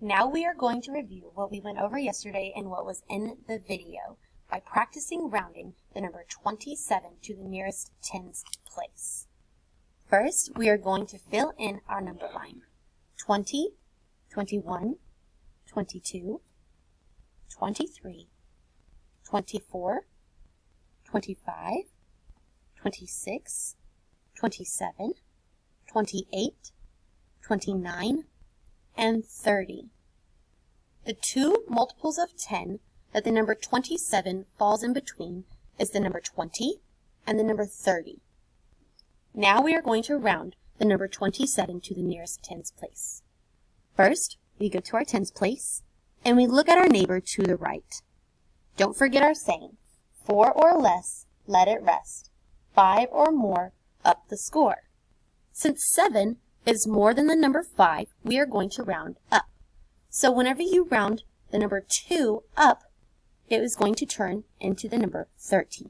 Now we are going to review what we went over yesterday and what was in the video by practicing rounding the number 27 to the nearest tens place. First, we are going to fill in our number line. 20, 21, 22, 23, 24, 25, 26, 27, 28, 29, and 30. The two multiples of 10 that the number 27 falls in between is the number 20 and the number 30. Now we are going to round the number 27 to the nearest tens place. First, we go to our tens place and we look at our neighbor to the right. Don't forget our saying, 4 or less, let it rest. 5 or more, up the score. Since 7 is more than the number 5, we are going to round up. So whenever you round the number 2 up, it is going to turn into the number 13.